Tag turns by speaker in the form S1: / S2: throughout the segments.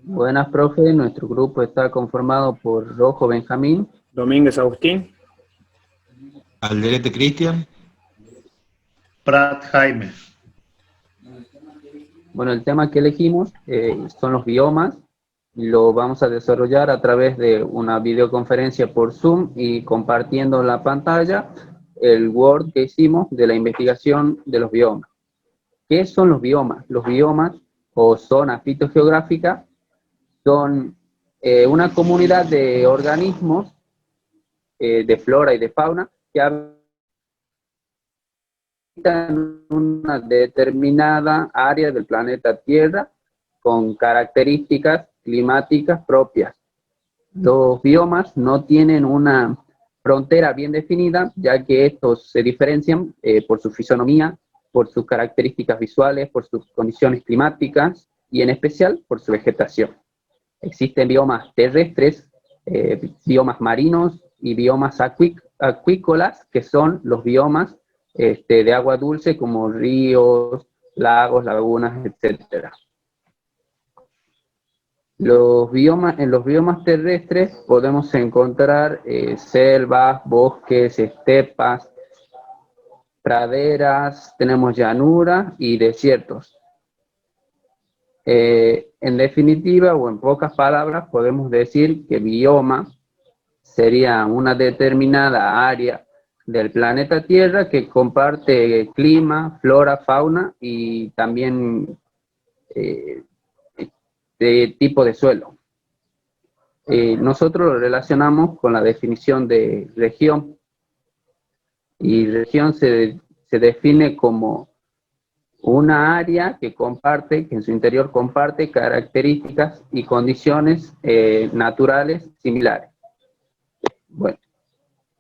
S1: Buenas, profe. Nuestro grupo está conformado por Rojo Benjamín,
S2: Domínguez Agustín,
S3: Alderete Cristian.
S4: Prat Jaime.
S1: Bueno, el tema que elegimos son los biomas. Lo vamos a desarrollar a través de una videoconferencia por Zoom y compartiendo en la pantalla el Word que hicimos de la investigación de los biomas. ¿Qué son los biomas? Los biomas, o zonas fitogeográficas, son una comunidad de organismos de flora y de fauna que habitan en una determinada área del planeta Tierra con características climáticas propias. Los biomas no tienen una frontera bien definida, ya que estos se diferencian por su fisonomía, por sus características visuales, por sus condiciones climáticas y en especial por su vegetación. Existen biomas terrestres, biomas marinos y biomas acuícolas, que son los biomas de agua dulce como ríos, lagos, lagunas, etc. En los biomas terrestres podemos encontrar selvas, bosques, estepas, praderas, tenemos llanuras y desiertos. En definitiva, o en pocas palabras, podemos decir que bioma sería una determinada área del planeta Tierra que comparte clima, flora, fauna y también de tipo de suelo. Nosotros lo relacionamos con la definición de región, y región se define como una área que en su interior comparte características y condiciones naturales similares. Bueno,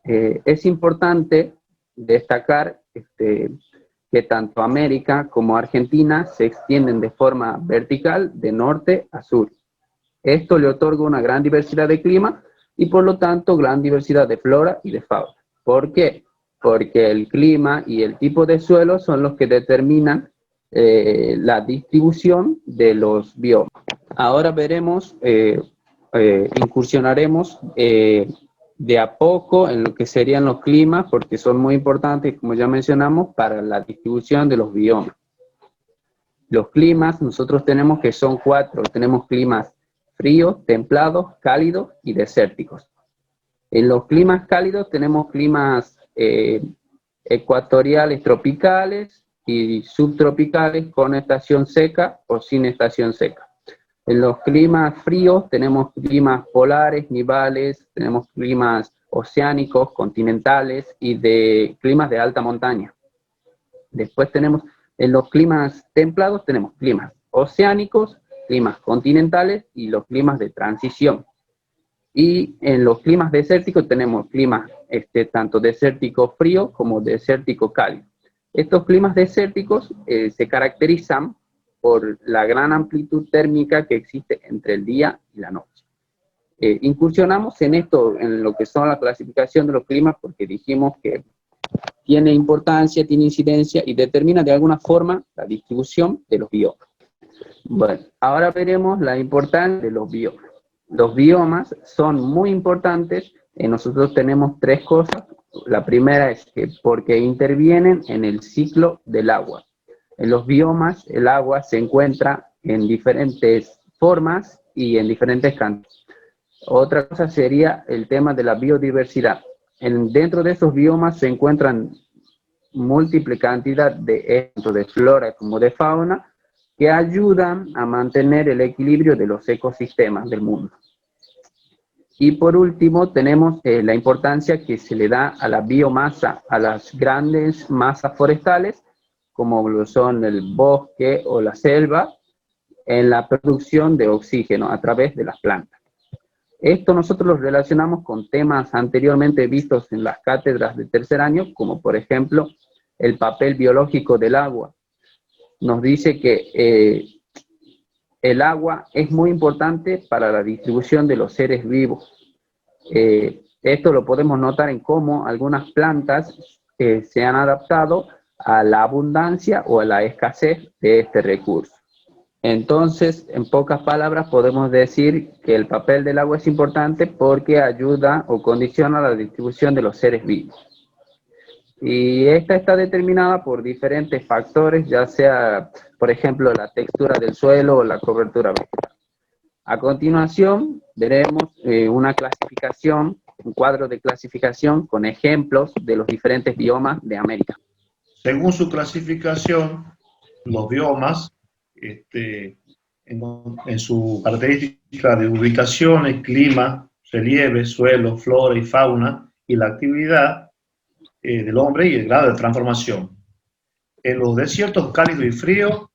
S1: es importante destacar que tanto América como Argentina se extienden de forma vertical de norte a sur. Esto le otorga una gran diversidad de clima y por lo tanto gran diversidad de flora y de fauna. ¿Por qué? Porque el clima y el tipo de suelo son los que determinan la distribución de los biomas. Ahora veremos, incursionaremos de a poco en lo que serían los climas, porque son muy importantes, como ya mencionamos, para la distribución de los biomas. Los climas, nosotros tenemos que son 4, tenemos climas fríos, templados, cálidos y desérticos. En los climas cálidos tenemos climas ecuatoriales tropicales y subtropicales con estación seca o sin estación seca. En los climas fríos tenemos climas polares, nivales, tenemos climas oceánicos, continentales y de climas de alta montaña. Después tenemos, en los climas templados tenemos climas oceánicos, climas continentales y los climas de transición. Y en los climas desérticos tenemos climas tanto desértico frío como desértico cálido. Estos climas desérticos se caracterizan por la gran amplitud térmica que existe entre el día y la noche. Incursionamos en esto, en lo que son la clasificación de los climas, porque dijimos que tiene importancia, tiene incidencia y determina de alguna forma la distribución de los biomas. Bueno, ahora veremos la importancia de los biomas. Los biomas son muy importantes. Nosotros tenemos 3 cosas. La primera es que porque intervienen en el ciclo del agua. En los biomas el agua se encuentra en diferentes formas y en diferentes cantidades. Otra cosa sería el tema de la biodiversidad. Dentro de esos biomas se encuentran múltiple cantidad tanto de flora como de fauna que ayudan a mantener el equilibrio de los ecosistemas del mundo. Y por último tenemos la importancia que se le da a la biomasa, a las grandes masas forestales, como lo son el bosque o la selva, en la producción de oxígeno a través de las plantas. Esto nosotros lo relacionamos con temas anteriormente vistos en las cátedras de tercer año, como por ejemplo el papel biológico del agua. Nos dice que el agua es muy importante para la distribución de los seres vivos. Esto lo podemos notar en cómo algunas plantas se han adaptado a la abundancia o a la escasez de este recurso. Entonces, en pocas palabras, podemos decir que el papel del agua es importante porque ayuda o condiciona la distribución de los seres vivos. Y esta está determinada por diferentes factores, ya sea, por ejemplo, la textura del suelo o la cobertura vegetal. A continuación, veremos una clasificación, un cuadro de clasificación con ejemplos de los diferentes biomas de América.
S4: Según su clasificación, los biomas, en su característica de ubicaciones, clima, relieve, suelo, flora y fauna, y la actividad del hombre y el grado de transformación. En los desiertos cálidos y fríos,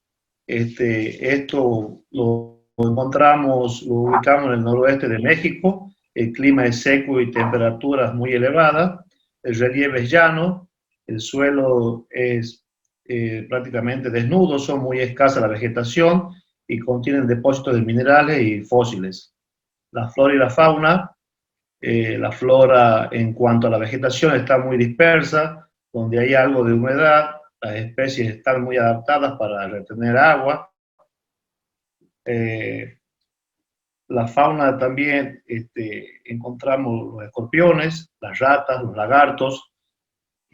S4: esto lo ubicamos en el noroeste de México. El clima es seco y temperaturas muy elevadas, el relieve es llano, el suelo es prácticamente desnudo, son muy escasa la vegetación y contienen depósitos de minerales y fósiles. La flora y la flora en cuanto a la vegetación está muy dispersa, donde hay algo de humedad, las especies están muy adaptadas para retener agua. La fauna también encontramos los escorpiones, las ratas, los lagartos,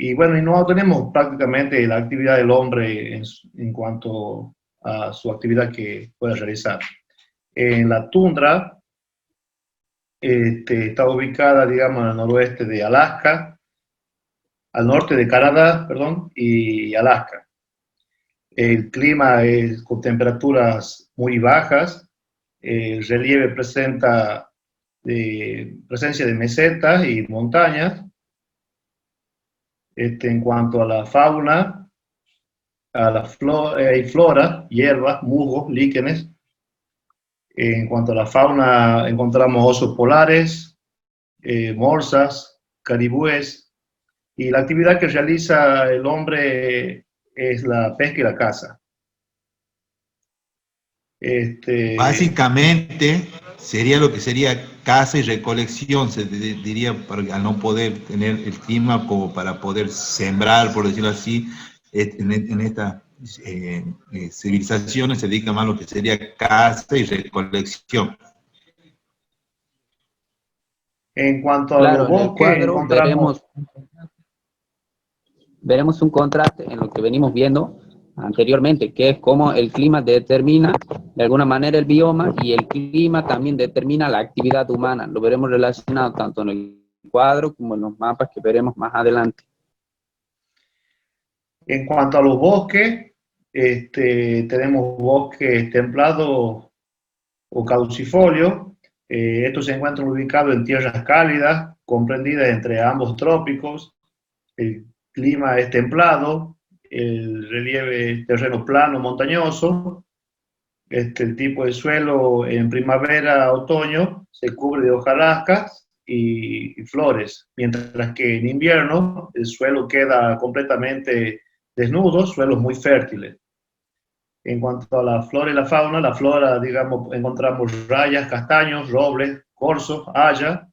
S4: y bueno, y no tenemos prácticamente la actividad del hombre en cuanto a su actividad que puede realizar. En la tundra está ubicada, digamos, al noroeste de Alaska, al norte de Canadá, perdón, y Alaska. El clima es con temperaturas muy bajas, el relieve presenta presencia de mesetas y montañas. En cuanto a la fauna, a la flora, hierbas, musgos, líquenes. En cuanto a la fauna, encontramos osos polares, morsas, caribúes, y la actividad que realiza el hombre es la pesca y la caza.
S3: Básicamente sería lo que sería caza y recolección, se diría, al no poder tener el clima como para poder sembrar, por decirlo así, en estas civilizaciones se dedica más a lo que sería caza y recolección.
S4: En cuanto a
S1: Claro,
S4: los
S1: en el
S4: bosques,
S1: cuadro
S4: encontramos...
S1: veremos un contraste en lo que venimos viendo anteriormente, que es cómo el clima determina de alguna manera el bioma y el clima también determina la actividad humana. Lo veremos relacionado tanto en el cuadro como en los mapas que veremos más adelante.
S4: En cuanto a los bosques, tenemos bosques templados o caducifolios. Estos se encuentran ubicados en tierras cálidas, comprendidas entre ambos trópicos. El clima es templado, el relieve es terreno plano, montañoso. El tipo de suelo en primavera, otoño, se cubre de hojarascas y flores, mientras que en invierno el suelo queda completamente desnudo, suelos muy fértiles. En cuanto a la flora y la flora, digamos, encontramos rayas, castaños, robles, corzos, haya,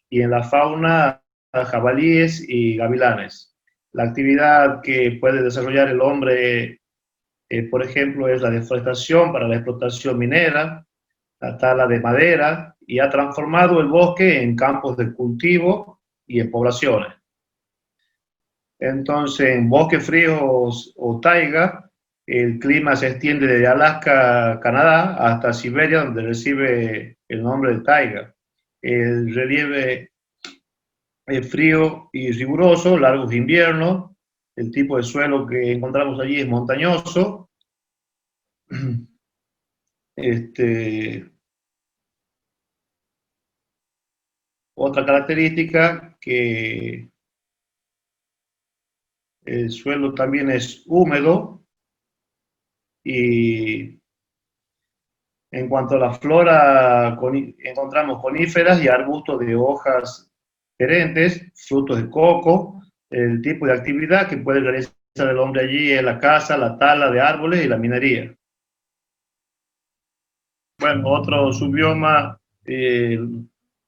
S4: y en la fauna, jabalíes y gavilanes. La actividad que puede desarrollar el hombre, por ejemplo, es la deforestación para la explotación minera, la tala de madera, y ha transformado el bosque en campos de cultivo y en poblaciones. Entonces, en bosques fríos o taiga, el clima se extiende desde Alaska, Canadá, hasta Siberia, donde recibe el nombre de taiga. El relieve es frío y riguroso, largos inviernos. El tipo de suelo que encontramos allí es montañoso. Otra característica, que el suelo también es húmedo, y en cuanto a la flora, encontramos coníferas y arbustos de hojas perentes, frutos de coco. El tipo de actividad que puede realizar el hombre allí es la caza, la tala de árboles y la minería. Bueno, otro subbioma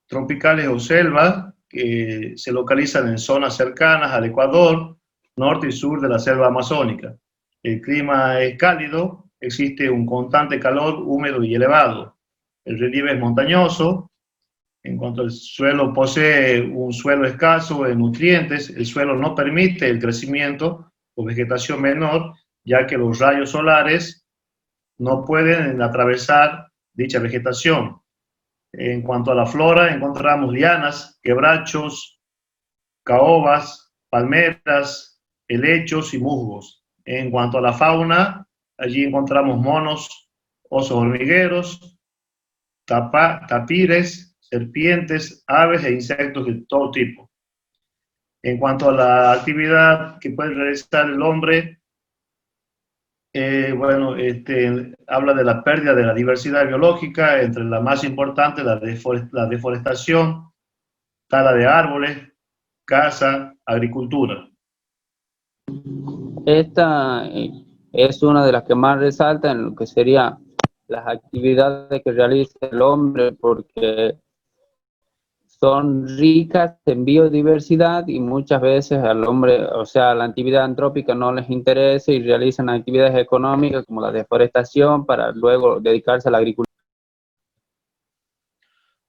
S4: tropicales o selvas que se localizan en zonas cercanas al Ecuador, norte y sur de la selva amazónica. El clima es cálido, existe un constante calor húmedo y elevado. El relieve es montañoso. En cuanto el suelo posee un suelo escaso en nutrientes, el suelo no permite el crecimiento o vegetación menor, ya que los rayos solares no pueden atravesar dicha vegetación. En cuanto a la flora, encontramos lianas, quebrachos, caobas, palmeras, helechos y musgos. En cuanto a la fauna, allí encontramos monos, osos hormigueros, tapires, serpientes, aves e insectos de todo tipo. En cuanto a la actividad que puede realizar el hombre, habla de la pérdida de la diversidad biológica, entre la más importante, la deforestación, tala de árboles, caza, agricultura.
S1: Esta es una de las que más resalta en lo que sería las actividades que realiza el hombre, porque son ricas en biodiversidad y muchas veces al hombre, o sea, la actividad antrópica no les interesa y realizan actividades económicas como la deforestación para luego dedicarse a la agricultura.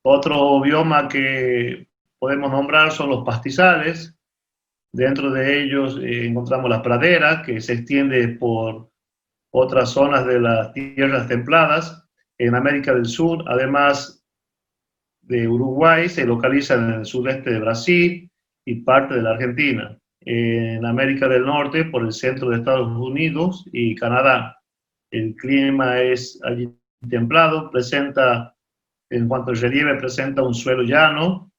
S4: Otro bioma que podemos nombrar son los pastizales. Dentro de ellos encontramos las praderas, que se extiende por otras zonas de las tierras templadas. En América del Sur, además de Uruguay, se localiza en el sudeste de Brasil y parte de la Argentina. En América del Norte, por el centro de Estados Unidos y Canadá. El clima es allí templado, en cuanto al relieve, presenta un suelo llano.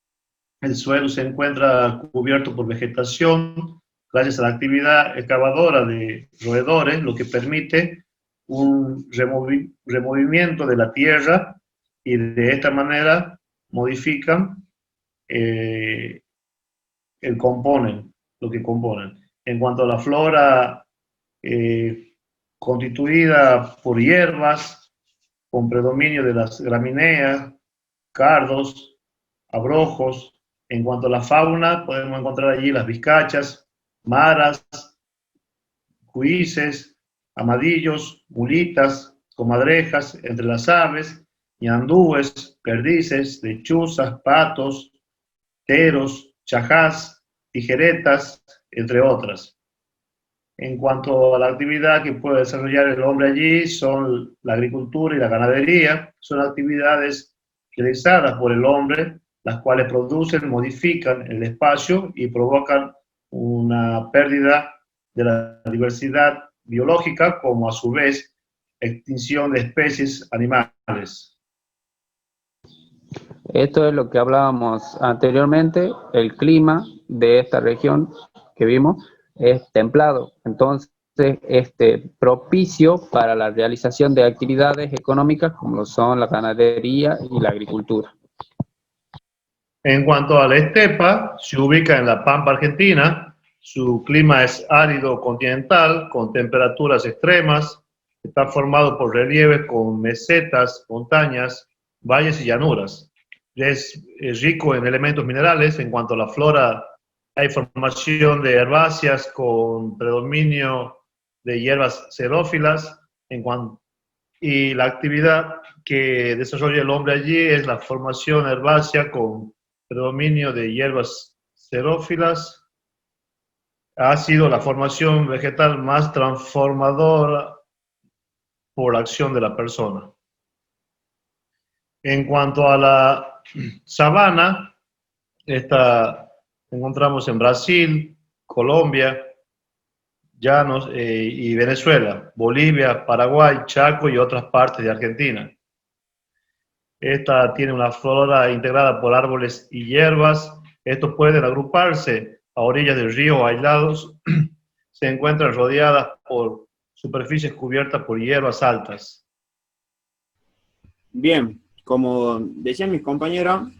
S4: El suelo se encuentra cubierto por vegetación gracias a la actividad excavadora de roedores, lo que permite un removimiento de la tierra y de esta manera modifican el componen, lo que componen. En cuanto a la flora, constituida por hierbas, con predominio de las gramíneas, cardos, abrojos. En cuanto a la fauna, podemos encontrar allí las vizcachas, maras, cuises, amadillos, mulitas, comadrejas, entre las aves, ñandúes, perdices, lechuzas, patos, teros, chajás, tijeretas, entre otras. En cuanto a la actividad que puede desarrollar el hombre allí, son la agricultura y la ganadería. Son actividades realizadas por el hombre, las cuales producen, modifican el espacio y provocan una pérdida de la diversidad biológica, como a su vez extinción de especies animales.
S1: Esto es lo que hablábamos anteriormente. El clima de esta región que vimos es templado, entonces propicio para la realización de actividades económicas como lo son la ganadería y la agricultura.
S4: En cuanto a la estepa, se ubica en la Pampa Argentina. Su clima es árido continental, con temperaturas extremas. Está formado por relieves con mesetas, montañas, valles y llanuras. Es rico en elementos minerales. En cuanto a la flora, hay formación de herbáceas con predominio de hierbas xerófilas. Y la actividad que desarrolla el hombre allí es la formación herbácea con predominio de hierbas xerófilas. Ha sido la formación vegetal más transformadora por la acción de la persona. En cuanto a la sabana, esta encontramos en Brasil, Colombia, llanos y Venezuela, Bolivia, Paraguay, Chaco y otras partes de Argentina. Esta tiene una flora integrada por árboles y hierbas. Estos pueden agruparse a orillas del río aislados. Se encuentran rodeadas por superficies cubiertas por hierbas altas.
S2: Bien, como decían mis compañeros,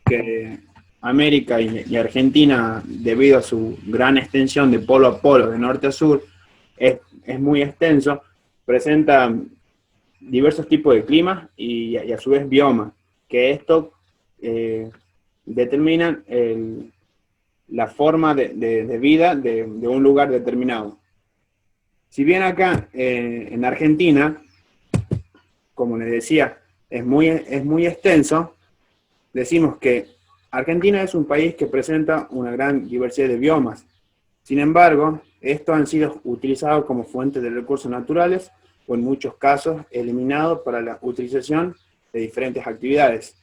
S2: que América y Argentina, debido a su gran extensión de polo a polo, de norte a sur, es muy extenso, presenta diversos tipos de climas y a su vez biomas, que esto determinan la forma de vida de un lugar determinado. Si bien acá en Argentina, como les decía, es muy extenso, decimos que Argentina es un país que presenta una gran diversidad de biomas. Sin embargo, estos han sido utilizados como fuente de recursos naturales o en muchos casos eliminados para la utilización de diferentes actividades.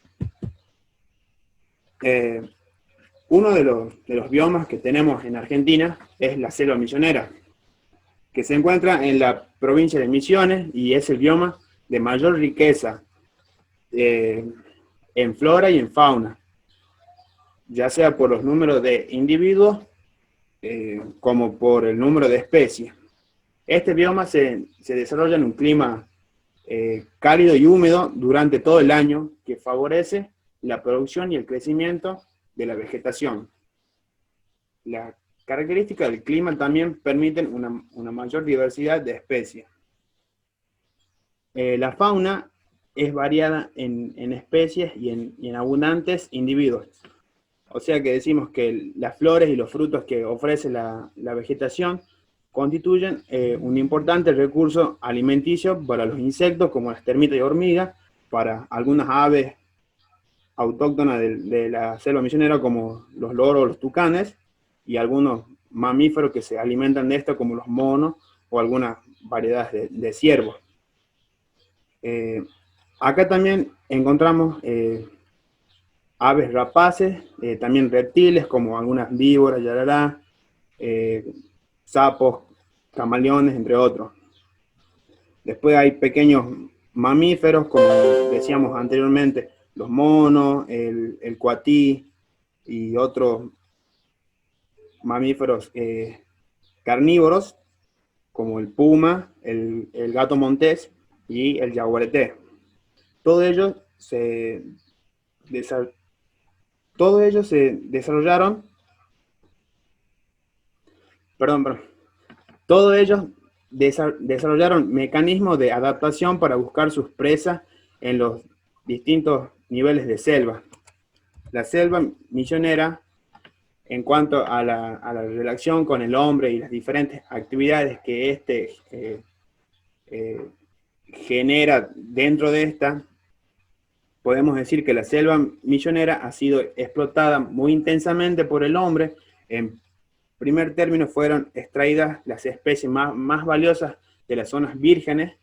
S2: Uno de los biomas que tenemos en Argentina es la selva misionera, que se encuentra en la provincia de Misiones y es el bioma de mayor riqueza en flora y en fauna, ya sea por los números de individuos como por el número de especies. Este bioma se desarrolla en un clima cálido y húmedo durante todo el año, que favorece la producción y el crecimiento de la vegetación. Las características del clima también permiten una mayor diversidad de especies. La fauna es variada en especies y en abundantes individuos. O sea que decimos que las flores y los frutos que ofrece la vegetación constituyen un importante recurso alimenticio para los insectos como las termitas y hormigas, para algunas aves autóctonas de la selva misionera como los loros o los tucanes, y algunos mamíferos que se alimentan de esto como los monos o algunas variedades de ciervos. Acá también encontramos aves rapaces, también reptiles como algunas víboras, yarará, sapos, camaleones, entre otros. Después hay pequeños mamíferos, como decíamos anteriormente, los monos, el cuatí y otros mamíferos carnívoros, como el puma, el gato montés y el yaguareté. Todos ellos se desarrollaron, todos ellos desarrollaron mecanismos de adaptación para buscar sus presas en los distintos niveles de selva. La selva misionera, en cuanto a la relación con el hombre y las diferentes actividades que éste genera dentro de esta, podemos decir que la selva misionera ha sido explotada muy intensamente por el hombre. En primer término fueron extraídas las especies más valiosas de las zonas vírgenes,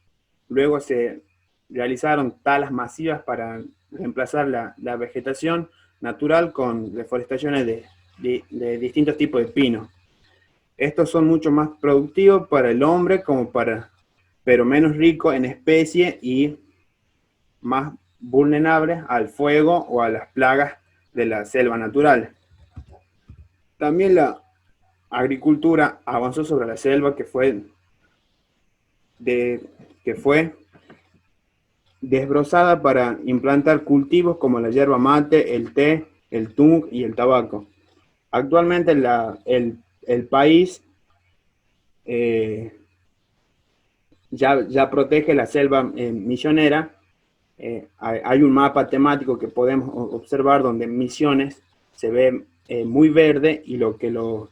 S2: luego se realizaron talas masivas para reemplazar la vegetación natural con reforestaciones de distintos tipos de pinos. Estos son mucho más productivos para el hombre pero menos ricos en especies y más vulnerables al fuego o a las plagas de la selva natural. También la agricultura avanzó sobre la selva, que fue desbrozada para implantar cultivos como la yerba mate, el té, el tung y el tabaco. Actualmente el país ya protege la selva misionera. Hay un mapa temático que podemos observar donde Misiones se ve muy verde, y lo que lo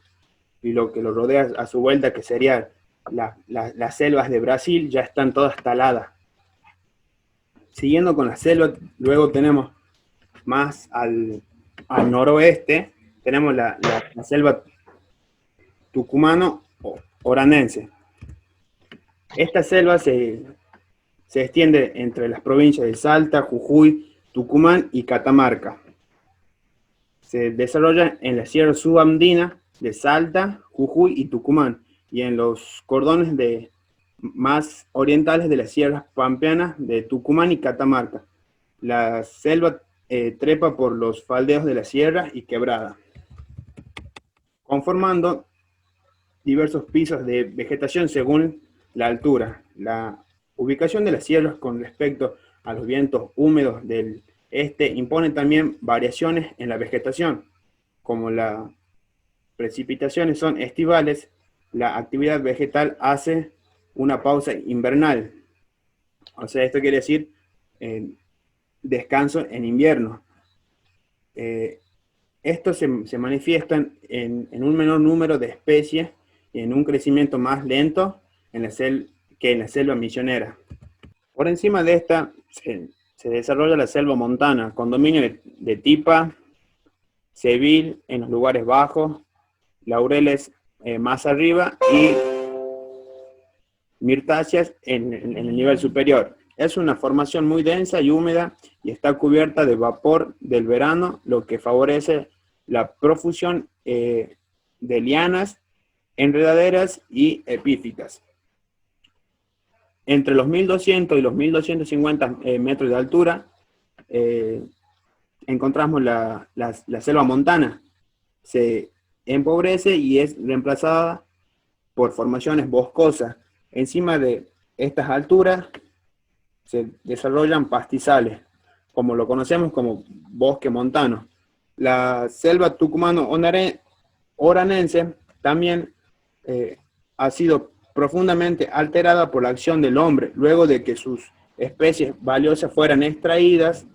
S2: rodea a su vuelta, que sería las selvas de Brasil, ya están todas taladas. Siguiendo con la selva, luego tenemos más al noroeste, tenemos la selva tucumano-oranense. Esta selva se extiende entre las provincias de Salta, Jujuy, Tucumán y Catamarca. Se desarrolla en la sierra subandina de Salta, Jujuy y Tucumán, y en los cordones más orientales de las sierras pampeanas de Tucumán y Catamarca. La selva trepa por los faldeos de las sierras y quebradas, conformando diversos pisos de vegetación según la altura. La ubicación de las sierras con respecto a los vientos húmedos del este impone también variaciones en la vegetación. Como las precipitaciones son estivales, la actividad vegetal hace una pausa invernal. O sea, esto quiere decir descanso en invierno. Esto se manifiesta en un menor número de especies y en un crecimiento más lento que en la selva misionera. Por encima de esta se desarrolla la selva montana, con dominio de tipa, sevil en los lugares bajos, laureles más arriba y mirtáceas en el nivel superior. Es una formación muy densa y húmeda y está cubierta de vapor del verano, lo que favorece la profusión de lianas, enredaderas y epífitas. Entre los 1200 y los 1250 metros de altura encontramos la selva montana. Se empobrece y es reemplazada por formaciones boscosas. Encima de estas alturas se desarrollan pastizales, como lo conocemos como bosque montano. La selva tucumano-oranense también ha sido profundamente alterada por la acción del hombre, luego de que sus especies valiosas fueran extraídas.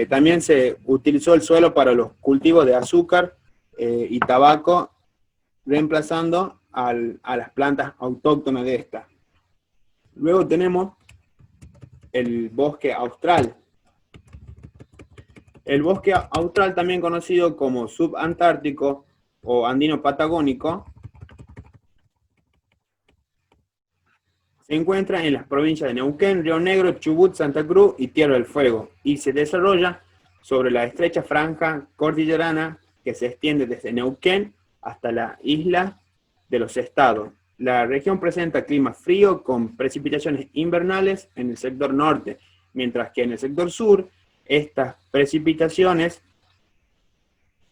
S2: También se utilizó el suelo para los cultivos de azúcar y tabaco, reemplazando a las plantas autóctonas de esta. Luego tenemos el bosque austral. El bosque austral, también conocido como subantártico o andino patagónico, se encuentra en las provincias de Neuquén, Río Negro, Chubut, Santa Cruz y Tierra del Fuego, y se desarrolla sobre la estrecha franja cordillerana que se extiende desde Neuquén hasta la isla de los Estados. La región presenta clima frío con precipitaciones invernales en el sector norte, mientras que en el sector sur estas precipitaciones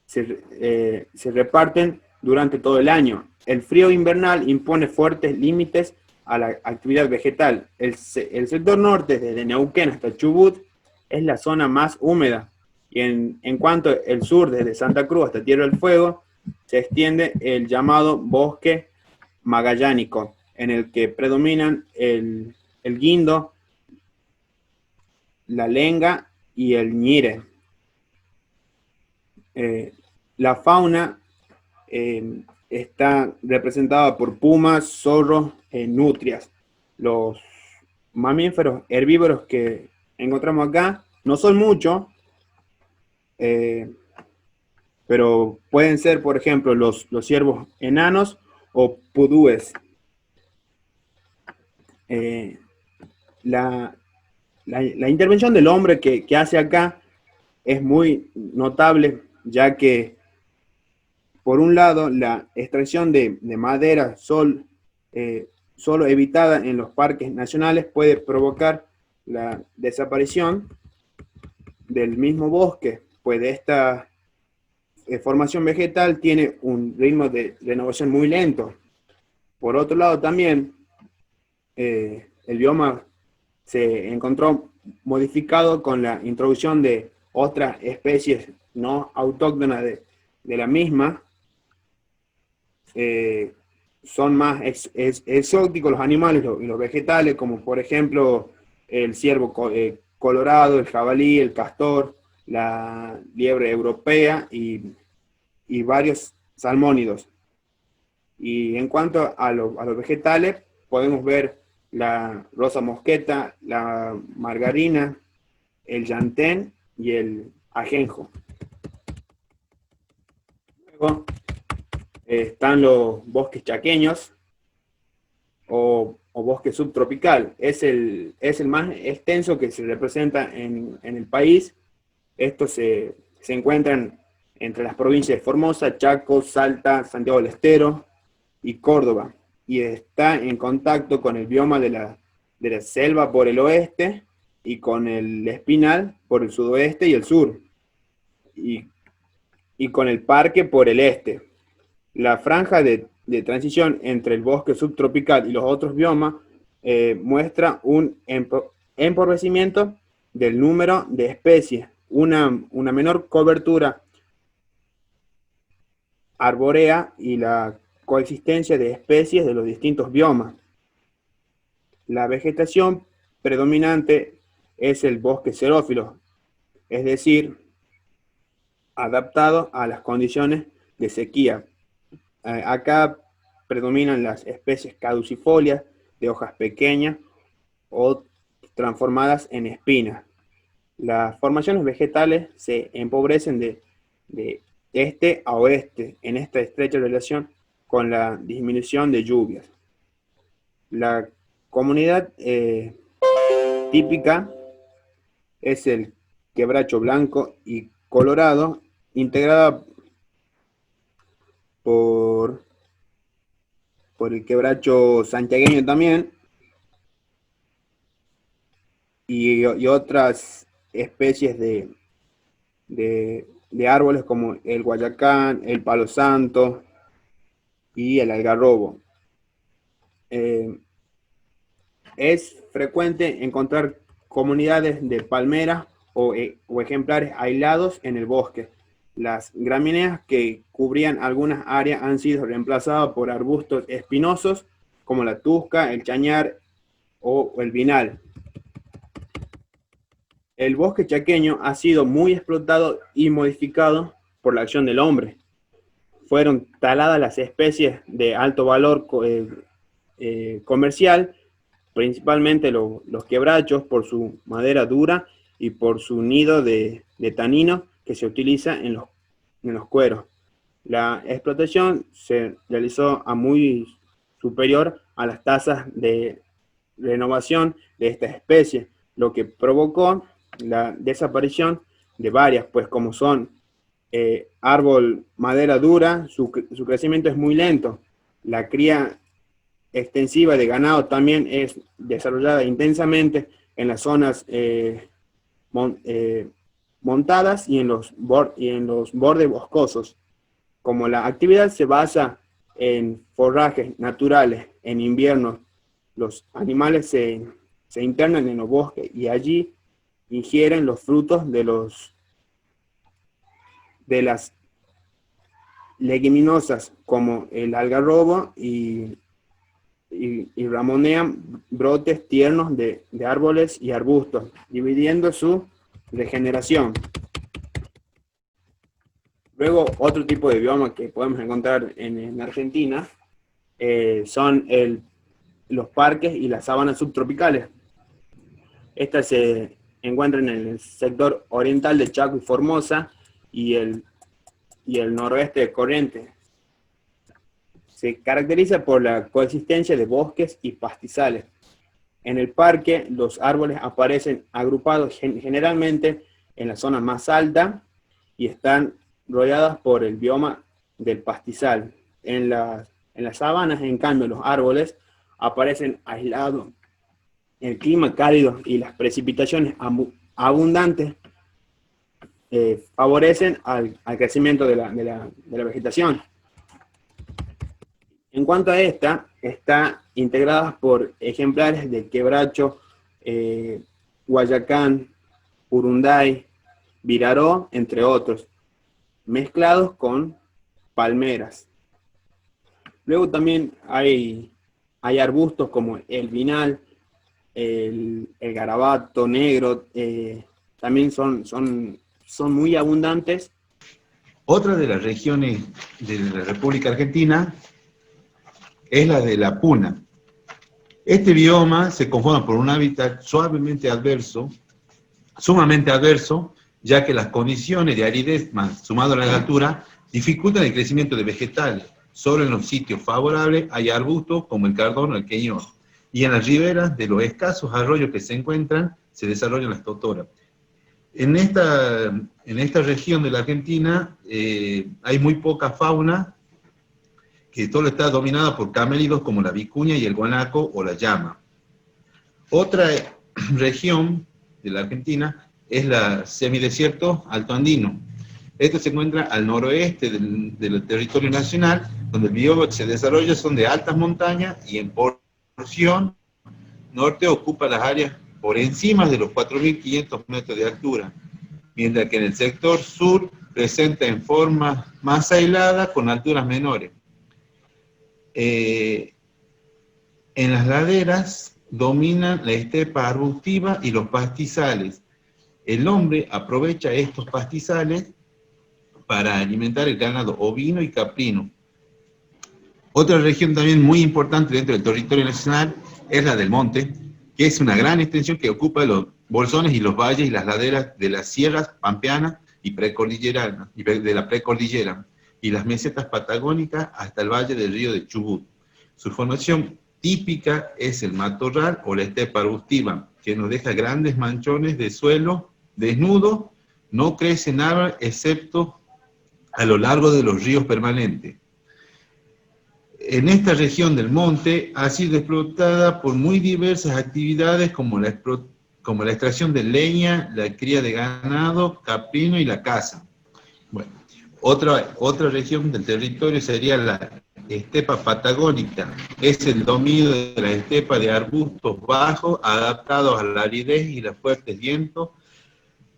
S2: se reparten durante todo el año. El frío invernal impone fuertes límites a la actividad vegetal. El sector norte, desde Neuquén hasta Chubut, es la zona más húmeda, y en cuanto el sur, desde Santa Cruz hasta Tierra del Fuego, se extiende el llamado bosque magallánico, en el que predominan el guindo, la lenga y el ñire. La fauna está representada por pumas, zorros, nutrias. Los mamíferos herbívoros que encontramos acá no son muchos, pero pueden ser, por ejemplo, los ciervos enanos o pudúes. La intervención del hombre que hace acá es muy notable, ya que, por un lado, la extracción de madera solo evitada en los parques nacionales puede provocar la desaparición del mismo bosque, pues esta formación vegetal tiene un ritmo de renovación muy lento. Por otro lado, también el bioma se encontró modificado con la introducción de otras especies no autóctonas de la misma. Son más exóticos los animales y los vegetales, como por ejemplo el ciervo colorado, el jabalí, el castor, la liebre europea y varios salmónidos. Y en cuanto a los vegetales, podemos ver la rosa mosqueta, la margarina, el llantén y el ajenjo. Luego están los bosques chaqueños o bosque subtropical. Es el más extenso que se representa en el país. Estos se encuentran entre las provincias de Formosa, Chaco, Salta, Santiago del Estero y Córdoba, y está en contacto con el bioma de la selva por el oeste y con el espinal por el sudoeste y el sur, y con el parque por el este. La franja de transición entre el bosque subtropical y los otros biomas muestra un empobrecimiento del número de especies, una menor cobertura arbórea y la coexistencia de especies de los distintos biomas. La vegetación predominante es el bosque xerófilo, es decir, adaptado a las condiciones de sequía. Acá predominan las especies caducifolias de hojas pequeñas o transformadas en espinas. Las formaciones vegetales se empobrecen de este a oeste en esta estrecha relación con la disminución de lluvias. La comunidad típica es el quebracho blanco y colorado, integrada por el quebracho santiagueño también, y otras especies de árboles como el guayacán, el palo santo y el algarrobo. Es frecuente encontrar comunidades de palmeras o ejemplares aislados en el bosque. Las gramíneas que cubrían algunas áreas han sido reemplazadas por arbustos espinosos como la tusca, el chañar o el vinal. El bosque chaqueño ha sido muy explotado y modificado por la acción del hombre. Fueron taladas las especies de alto valor comercial, principalmente los quebrachos por su madera dura y por su nido de tanino que se utiliza en los cueros. La explotación se realizó a muy superior a las tasas de renovación de esta especie, lo que provocó la desaparición de varias, pues como son árbol madera dura, su crecimiento es muy lento. La cría extensiva de ganado también es desarrollada intensamente en las zonas montadas y en los bordes boscosos. Como la actividad se basa en forrajes naturales, en invierno los animales se internan en los bosques y allí ingieren los frutos de las leguminosas como el algarrobo y ramonean brotes tiernos de árboles y arbustos, dividiendo su regeneración. Luego, otro tipo de bioma que podemos encontrar en Argentina son los parques y las sabanas subtropicales. Estas se encuentran en el sector oriental de Chaco y Formosa y el noroeste de Corrientes. Se caracteriza por la coexistencia de bosques y pastizales. En el parque, los árboles aparecen agrupados generalmente en la zona más alta y están rodeadas por el bioma del pastizal. En las sabanas, en cambio, los árboles aparecen aislados. El clima cálido y las precipitaciones abundantes favorecen al crecimiento de la vegetación. En cuanto a esta, está integrada por ejemplares de quebracho, guayacán, urunday, viraró, entre otros, mezclados con palmeras. Luego también hay arbustos como el vinal, el garabato negro, también son muy abundantes.
S3: Otra de las regiones de la República Argentina es la de la puna. Este bioma se conforma por un hábitat sumamente adverso, ya que las condiciones de aridez más sumado a la altura dificultan el crecimiento de vegetales. Solo en los sitios favorables hay arbustos como el cardón o el queñón, y en las riberas de los escasos arroyos que se encuentran se desarrollan las totoras. En esta región de la Argentina hay muy poca fauna, que todo está dominada por camélidos como la vicuña y el guanaco o la llama. Otra región de la Argentina es la semidesierto altoandino. Esto se encuentra al noroeste del territorio nacional, donde el bioma que se desarrolla son de altas montañas y en porción norte ocupa las áreas por encima de los 4.500 metros de altura, mientras que en el sector sur presenta en forma más aislada con alturas menores. En las laderas dominan la estepa arbustiva y los pastizales. El hombre aprovecha estos pastizales para alimentar el ganado ovino y caprino. Otra región también muy importante dentro del territorio nacional es la del monte, que es una gran extensión que ocupa los bolsones y los valles y las laderas de las sierras pampeanas y precordilleranas, y de la precordillera, y las mesetas patagónicas hasta el valle del río de Chubut. Su formación típica es el matorral o la estepa arbustiva, que nos deja grandes manchones de suelo desnudo, no crece nada excepto a lo largo de los ríos permanentes. En esta región del monte ha sido explotada por muy diversas actividades como la extracción de leña, la cría de ganado, caprino y la caza. Bueno, otra región del territorio sería la estepa patagónica. Es el dominio de la estepa de arbustos bajos adaptados a la aridez y los fuertes vientos,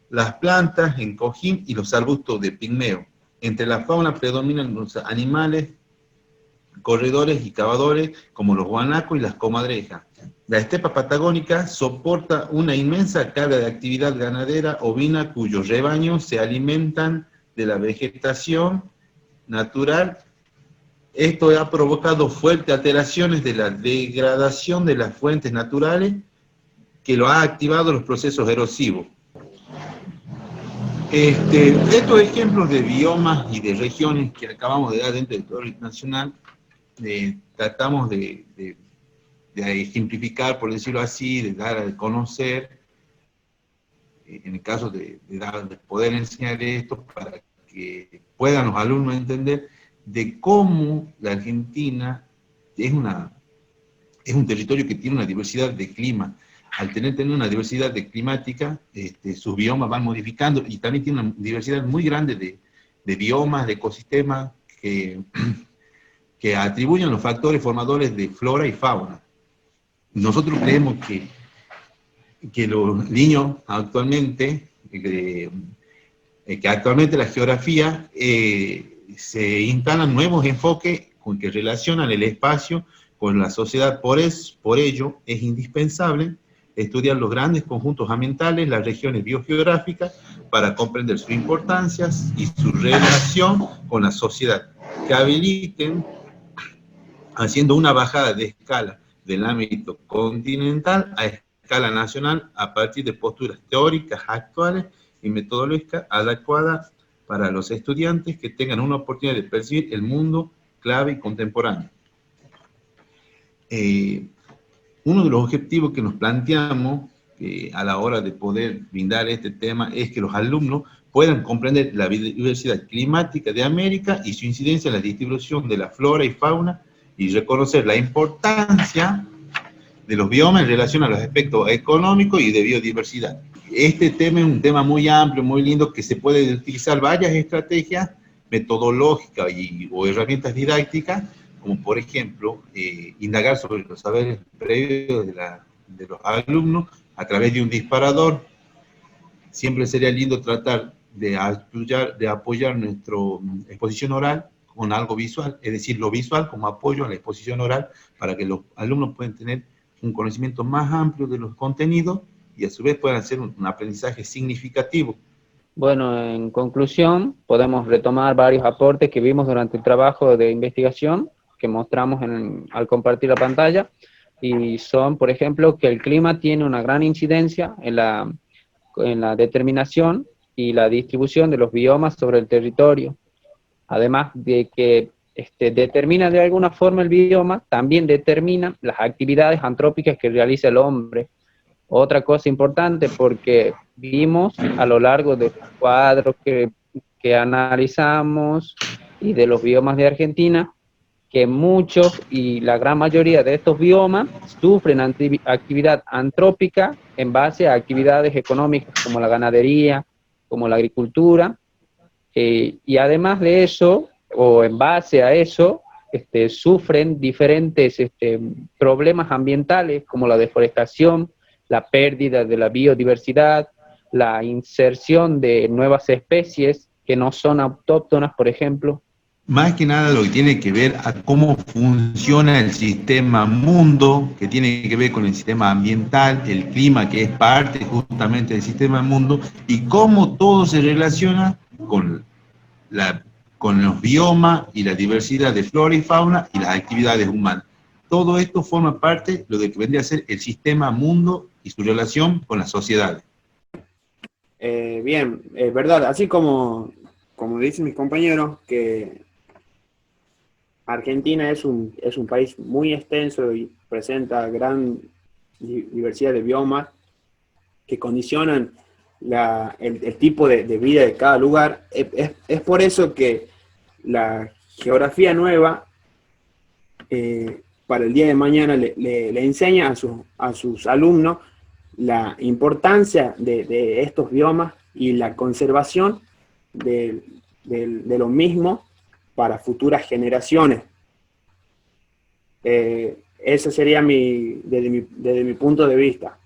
S3: las plantas en cojín y los arbustos de pigmeo. Entre la fauna predominan los animales corredores y cavadores como los guanacos y las comadrejas. La estepa patagónica soporta una inmensa carga de actividad ganadera ovina cuyos rebaños se alimentan de la vegetación natural. Esto ha provocado fuertes alteraciones de la degradación de las fuentes naturales que lo ha activado los procesos erosivos. Estos ejemplos de biomas y de regiones que acabamos de dar dentro del territorio nacional, tratamos de ejemplificar, por decirlo así, de dar a conocer, en el caso de poder enseñar esto para que puedan los alumnos entender de cómo la Argentina es un territorio que tiene una diversidad de clima. Al tener una diversidad climática, sus biomas van modificando y también tiene una diversidad muy grande de biomas, de ecosistemas que atribuyen los factores formadores de flora y fauna. Nosotros creemos que los niños actualmente, que actualmente la geografía se instalan nuevos enfoques con que relacionan el espacio con la sociedad. Por ello es indispensable estudiar los grandes conjuntos ambientales, las regiones biogeográficas, para comprender su importancia y su relación con la sociedad, que habiliten haciendo una bajada de escala del ámbito continental a escala nacional a partir de posturas teóricas actuales y metodológicas adecuadas para los estudiantes que tengan una oportunidad de percibir el mundo clave y contemporáneo. Uno de los objetivos que nos planteamos a la hora de poder brindar este tema es que los alumnos puedan comprender la diversidad climática de América y su incidencia en la distribución de la flora y fauna y reconocer la importancia de los biomas en relación a los aspectos económicos y de biodiversidad. Este tema es un tema muy amplio, muy lindo, que se puede utilizar varias estrategias metodológicas o herramientas didácticas, como por ejemplo, indagar sobre los saberes previos de los alumnos a través de un disparador. Siempre sería lindo tratar de apoyar nuestra exposición oral con algo visual, es decir, lo visual como apoyo a la exposición oral para que los alumnos puedan tener un conocimiento más amplio de los contenidos y a su vez puedan hacer un aprendizaje significativo.
S1: Bueno, en conclusión, podemos retomar varios aportes que vimos durante el trabajo de investigación que mostramos al compartir la pantalla, y son, por ejemplo, que el clima tiene una gran incidencia en la determinación y la distribución de los biomas sobre el territorio. Además de que determina de alguna forma el bioma, también determina las actividades antrópicas que realiza el hombre. Otra cosa importante, porque vimos a lo largo de los cuadros que analizamos y de los biomas de Argentina, que muchos y la gran mayoría de estos biomas sufren actividad antrópica en base a actividades económicas como la ganadería, como la agricultura, y además de eso, o en base a eso, sufren diferentes problemas ambientales como la deforestación, la pérdida de la biodiversidad, la inserción de nuevas especies que no son autóctonas, por ejemplo.
S3: Más que nada lo que tiene que ver a cómo funciona el sistema mundo, que tiene que ver con el sistema ambiental, el clima, que es parte justamente del sistema mundo, y cómo todo se relaciona con con los biomas y la diversidad de flora y fauna y las actividades humanas. Todo esto forma parte de lo que vendría a ser el sistema mundo y su relación con las sociedades.
S2: Bien, es verdad, así como dicen mis compañeros, que Argentina es un país muy extenso y presenta gran diversidad de biomas que condicionan el tipo de vida de cada lugar. Es por eso que la geografía nueva para el día de mañana le enseña a sus alumnos la importancia de estos biomas y la conservación de lo mismo para futuras generaciones. Ese sería desde mi punto de vista.